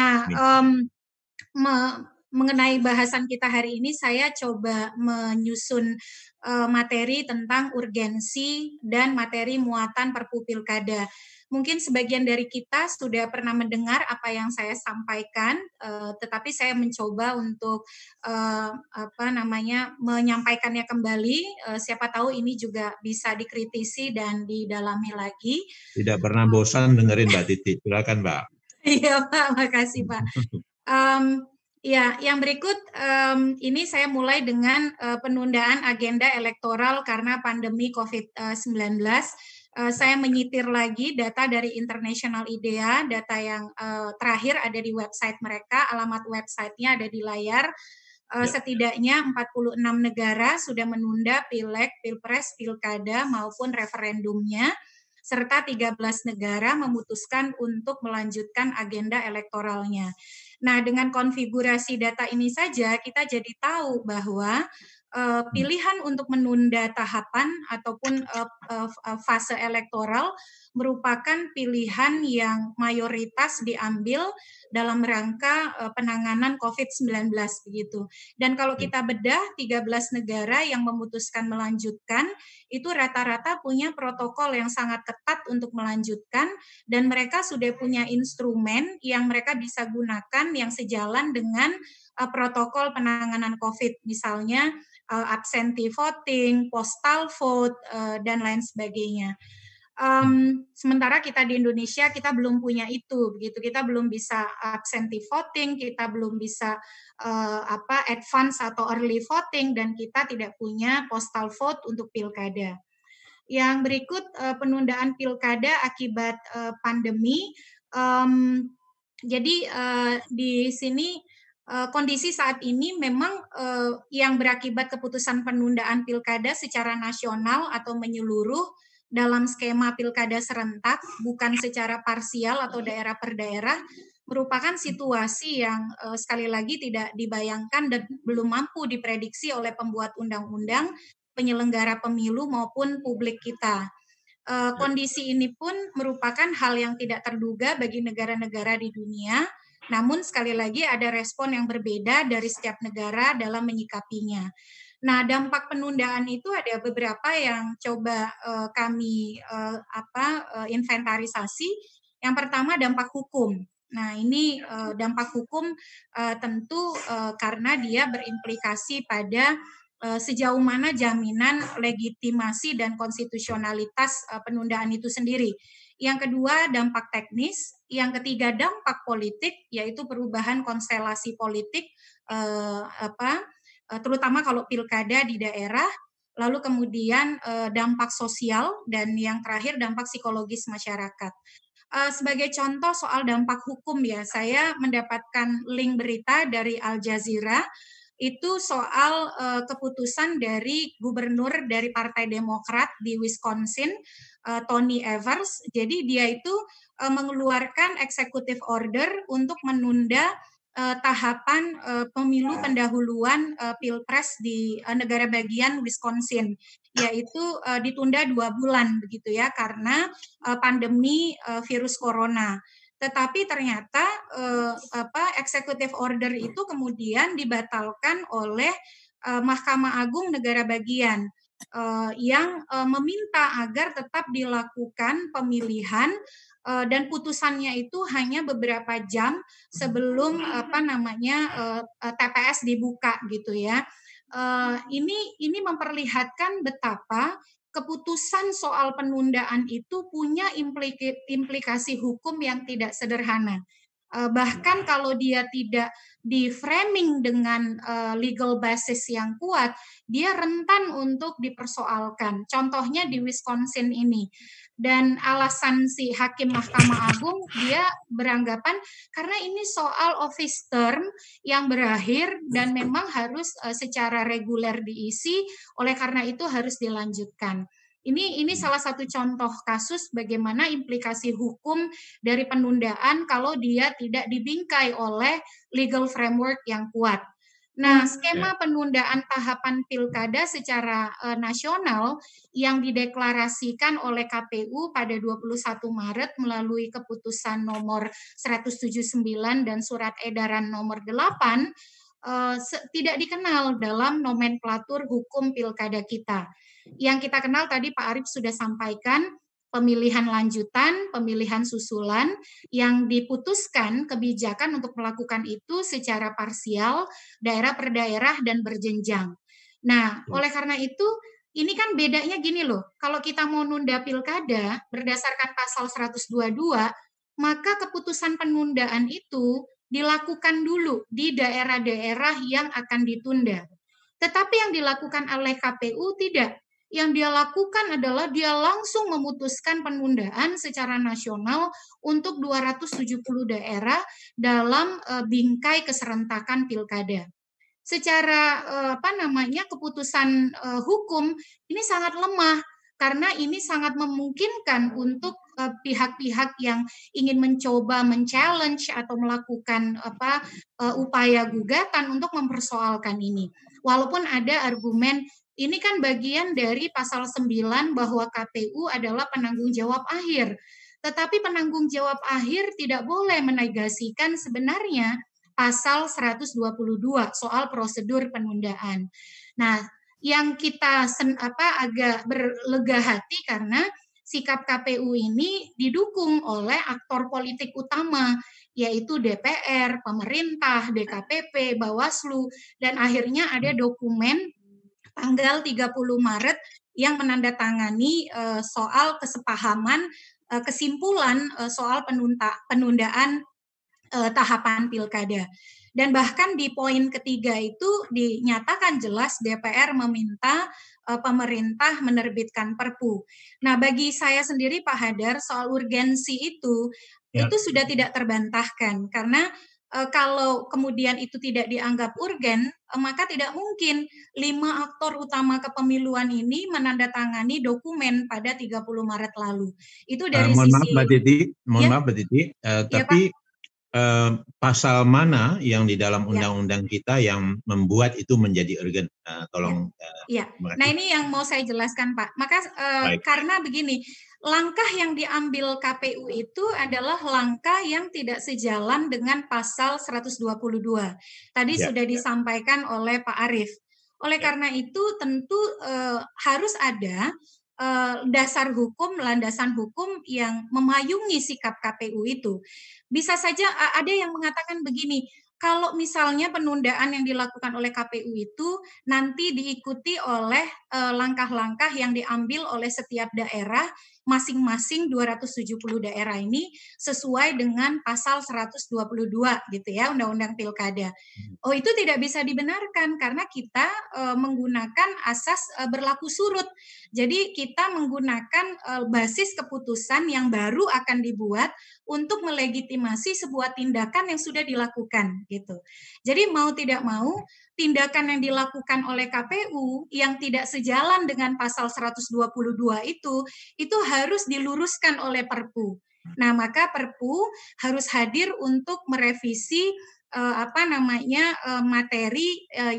Amin. Mengenai bahasan kita hari ini, saya coba menyusun materi tentang urgensi dan materi muatan Perpu Pilkada. Mungkin sebagian dari kita sudah pernah mendengar apa yang saya sampaikan, tetapi saya mencoba untuk menyampaikannya kembali. Siapa tahu ini juga bisa dikritisi dan didalami lagi. Tidak pernah bosan dengerin Mbak Titi. Silakan Mbak. Iya Pak, makasih Pak. Ya, yang berikut ini saya mulai dengan penundaan agenda elektoral karena pandemi COVID-19. Saya menyitir lagi data dari International IDEA, data yang terakhir ada di website mereka, alamat websitenya ada di layar. Setidaknya 46 negara sudah menunda pileg, pilpres, pilkada maupun referendumnya, serta 13 negara memutuskan untuk melanjutkan agenda elektoralnya. Nah, dengan konfigurasi data ini saja kita jadi tahu bahwa pilihan untuk menunda tahapan ataupun fase elektoral merupakan pilihan yang mayoritas diambil dalam rangka penanganan COVID-19 begitu. Dan kalau kita bedah 13 negara yang memutuskan melanjutkan itu rata-rata punya protokol yang sangat ketat untuk melanjutkan dan mereka sudah punya instrumen yang mereka bisa gunakan yang sejalan dengan protokol penanganan COVID, misalnya absentee voting, postal vote, dan lain sebagainya. Sementara kita di Indonesia kita belum punya itu, begitu. Kita belum bisa absentee voting, kita belum bisa advance atau early voting, dan kita tidak punya postal vote untuk pilkada. Yang berikut penundaan pilkada akibat pandemi. Jadi di sini kondisi saat ini memang yang berakibat keputusan penundaan pilkada secara nasional atau menyeluruh dalam skema pilkada serentak, bukan secara parsial atau daerah per daerah, merupakan situasi yang sekali lagi tidak dibayangkan dan belum mampu diprediksi oleh pembuat undang-undang, penyelenggara pemilu maupun publik kita. Kondisi ini pun merupakan hal yang tidak terduga bagi negara-negara di dunia, namun sekali lagi ada respon yang berbeda dari setiap negara dalam menyikapinya. Nah, dampak penundaan itu ada beberapa yang coba kami inventarisasi. Yang pertama dampak hukum. Nah, ini dampak hukum tentu karena dia berimplikasi pada sejauh mana jaminan legitimasi dan konstitusionalitas penundaan itu sendiri. Yang kedua, dampak teknis. Yang ketiga, dampak politik, yaitu perubahan konstelasi politik, terutama kalau pilkada di daerah. Lalu kemudian dampak sosial, dan yang terakhir dampak psikologis masyarakat. Sebagai contoh soal dampak hukum ya, saya mendapatkan link berita dari Al Jazeera, itu soal keputusan dari gubernur dari Partai Demokrat di Wisconsin, Tony Evers. Jadi dia itu mengeluarkan executive order untuk menunda tahapan pemilu pendahuluan pilpres di negara bagian Wisconsin, yaitu ditunda 2 bulan begitu ya, karena pandemi virus corona. Tetapi ternyata executive order itu kemudian dibatalkan oleh Mahkamah Agung negara bagian yang meminta agar tetap dilakukan pemilihan dan putusannya itu hanya beberapa jam sebelum TPS dibuka gitu ya. Ini memperlihatkan betapa keputusan soal penundaan itu punya implikasi hukum yang tidak sederhana. Bahkan kalau dia tidak di framing dengan legal basis yang kuat, dia rentan untuk dipersoalkan. Contohnya di Wisconsin ini. Dan alasan si hakim Mahkamah Agung, dia beranggapan karena ini soal office term yang berakhir dan memang harus secara reguler diisi, oleh karena itu harus dilanjutkan. Ini salah satu contoh kasus bagaimana implikasi hukum dari penundaan kalau dia tidak dibingkai oleh legal framework yang kuat. Nah, skema penundaan tahapan pilkada secara nasional yang dideklarasikan oleh KPU pada 21 Maret melalui keputusan nomor 179 dan surat edaran nomor 8 tidak dikenal dalam nomenklatur hukum pilkada kita. Yang kita kenal tadi Pak Arief sudah sampaikan, pemilihan lanjutan, pemilihan susulan, yang diputuskan kebijakan untuk melakukan itu secara parsial, daerah per daerah, dan berjenjang. Nah, oleh karena itu, ini kan bedanya gini loh, kalau kita mau nunda pilkada berdasarkan pasal 122, maka keputusan penundaan itu dilakukan dulu di daerah-daerah yang akan ditunda. Tetapi yang dilakukan oleh KPU tidak. Yang dia lakukan adalah dia langsung memutuskan penundaan secara nasional untuk 270 daerah dalam bingkai keserentakan pilkada. Secara keputusan hukum ini sangat lemah karena ini sangat memungkinkan untuk pihak-pihak yang ingin mencoba men-challenge atau melakukan upaya gugatan untuk mempersoalkan ini. Walaupun ada argumen ini kan bagian dari pasal 9 bahwa KPU adalah penanggung jawab akhir. Tetapi penanggung jawab akhir tidak boleh menegasikan sebenarnya pasal 122 soal prosedur penundaan. Nah, yang kita agak berlega hati karena sikap KPU ini didukung oleh aktor politik utama, yaitu DPR, pemerintah, DKPP, Bawaslu, dan akhirnya ada dokumen tanggal 30 Maret yang menandatangani soal kesepahaman kesimpulan soal penundaan tahapan pilkada. Dan bahkan di poin ketiga itu dinyatakan jelas DPR meminta pemerintah menerbitkan Perpu. Nah, bagi saya sendiri Pak Hadar, soal urgensi itu sudah tidak terbantahkan karena kalau kemudian itu tidak dianggap urgen, maka tidak mungkin 5 aktor utama kepemiluan ini menandatangani dokumen pada 30 Maret lalu. Itu dari mohon sisi... maaf Mbak Titi, tapi pasal mana yang di dalam undang-undang kita yang membuat itu menjadi urgen? Tolong. Nah, ini yang mau saya jelaskan, Pak. Maka karena begini, langkah yang diambil KPU itu adalah langkah yang tidak sejalan dengan pasal 122. Tadi sudah disampaikan oleh Pak Arief. Oleh karena itu tentu harus ada landasan hukum yang memayungi sikap KPU itu. Bisa saja ada yang mengatakan begini, kalau misalnya penundaan yang dilakukan oleh KPU itu nanti diikuti oleh langkah-langkah yang diambil oleh setiap daerah, masing-masing 270 daerah ini sesuai dengan pasal 122 gitu ya, Undang-Undang Pilkada. Oh, itu tidak bisa dibenarkan karena kita menggunakan asas berlaku surut. Jadi kita menggunakan basis keputusan yang baru akan dibuat untuk melegitimasi sebuah tindakan yang sudah dilakukan gitu. Jadi mau tidak mau tindakan yang dilakukan oleh KPU yang tidak sejalan dengan pasal 122 itu harus diluruskan oleh Perpu. Nah, maka Perpu harus hadir untuk merevisi materi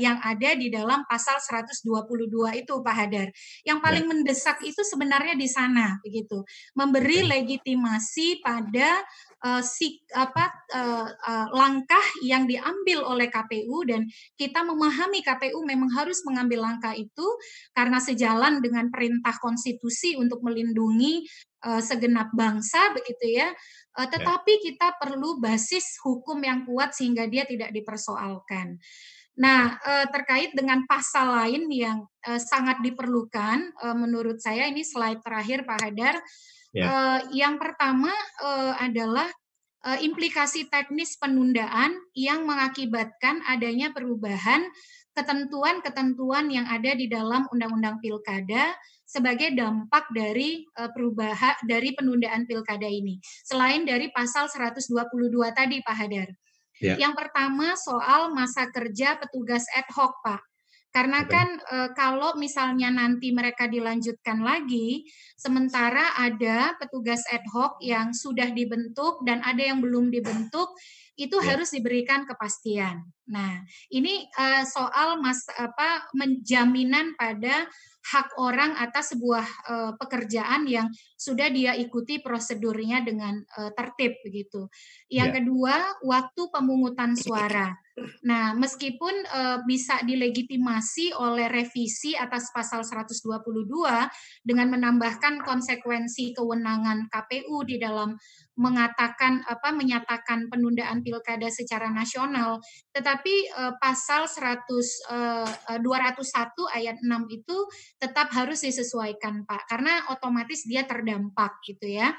yang ada di dalam pasal 122 itu, Pak Hadar. Yang paling mendesak itu sebenarnya di sana, begitu. Memberi legitimasi pada langkah yang diambil oleh KPU, dan kita memahami KPU memang harus mengambil langkah itu karena sejalan dengan perintah konstitusi untuk melindungi segenap bangsa, begitu ya. Tetapi kita perlu basis hukum yang kuat sehingga dia tidak dipersoalkan. Nah, terkait dengan pasal lain yang sangat diperlukan, menurut saya ini slide terakhir Pak Hadar. Yang pertama adalah implikasi teknis penundaan yang mengakibatkan adanya perubahan ketentuan-ketentuan yang ada di dalam Undang-Undang Pilkada sebagai dampak dari perubahan dari penundaan pilkada ini. Selain dari pasal 122 tadi, Pak Hadar. Yang pertama soal masa kerja petugas ad hoc, Pak. Karena kan kalau misalnya nanti mereka dilanjutkan lagi, sementara ada petugas ad hoc yang sudah dibentuk dan ada yang belum dibentuk, itu harus diberikan kepastian. Nah, ini soal menjaminan pada hak orang atas sebuah pekerjaan yang sudah dia ikuti prosedurnya dengan tertib begitu. Yang kedua, waktu pemungutan suara. Nah, meskipun bisa dilegitimasi oleh revisi atas pasal 122 dengan menambahkan konsekuensi kewenangan KPU di dalam menyatakan penundaan pilkada secara nasional, tetapi pasal 201 ayat 6 itu tetap harus disesuaikan, Pak, karena otomatis dia terdampak gitu ya.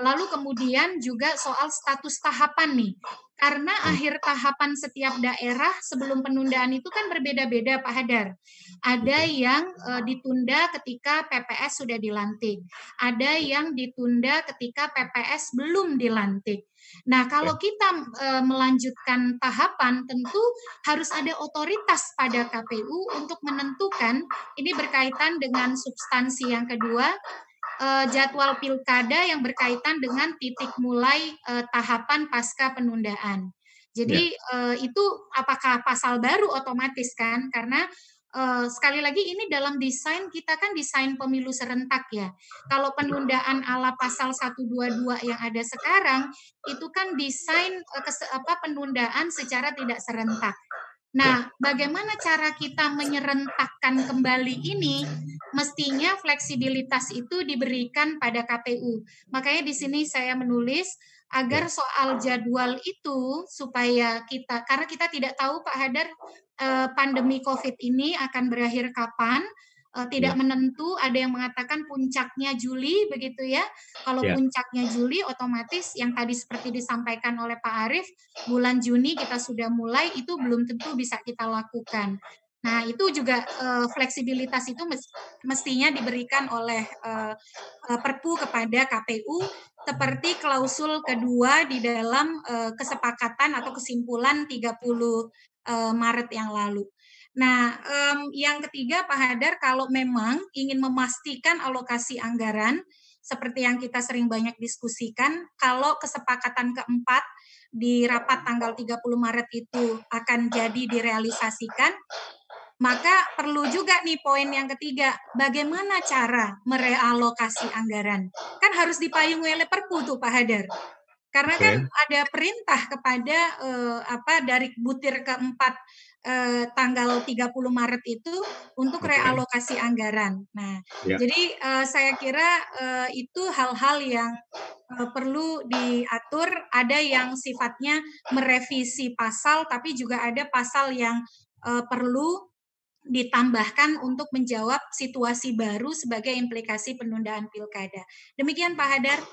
Lalu kemudian juga soal status tahapan nih, karena akhir tahapan setiap daerah sebelum penundaan itu kan berbeda-beda, Pak Hadar. Ada yang ditunda ketika PPS sudah dilantik, ada yang ditunda ketika PPS belum dilantik. Nah, kalau kita melanjutkan tahapan, tentu harus ada otoritas pada KPU untuk menentukan, ini berkaitan dengan substansi yang kedua, jadwal pilkada yang berkaitan dengan titik mulai tahapan pasca penundaan. Jadi itu apakah pasal baru otomatis kan? Karena sekali lagi ini dalam desain kita kan desain pemilu serentak ya. Kalau penundaan ala pasal 122 yang ada sekarang itu kan desain penundaan secara tidak serentak. Nah, bagaimana cara kita menyerentakkan kembali ini? Mestinya fleksibilitas itu diberikan pada KPU. Makanya di sini saya menulis agar soal jadwal itu supaya karena kita tidak tahu Pak Hadar pandemi COVID ini akan berakhir kapan, tidak menentu, ada yang mengatakan puncaknya Juli begitu ya. Kalau puncaknya Juli otomatis yang tadi seperti disampaikan oleh Pak Arief, bulan Juni kita sudah mulai, itu belum tentu bisa kita lakukan. Nah, itu juga fleksibilitas itu mestinya diberikan oleh Perpu kepada KPU seperti klausul kedua di dalam kesepakatan atau kesimpulan 30 Maret yang lalu. Nah, yang ketiga Pak Hadar, kalau memang ingin memastikan alokasi anggaran, seperti yang kita sering banyak diskusikan, kalau kesepakatan keempat di rapat tanggal 30 Maret itu akan jadi direalisasikan, maka perlu juga nih poin yang ketiga, bagaimana cara merealokasi anggaran? Kan harus dipayungi oleh Perpu tuh Pak Hadar. Karena kan ada perintah kepada dari butir keempat tanggal 30 Maret itu untuk realokasi anggaran. Nah, jadi saya kira itu hal-hal yang perlu diatur. Ada yang sifatnya merevisi pasal, tapi juga ada pasal yang perlu ditambahkan untuk menjawab situasi baru sebagai implikasi penundaan pilkada. Demikian Pak Hadar.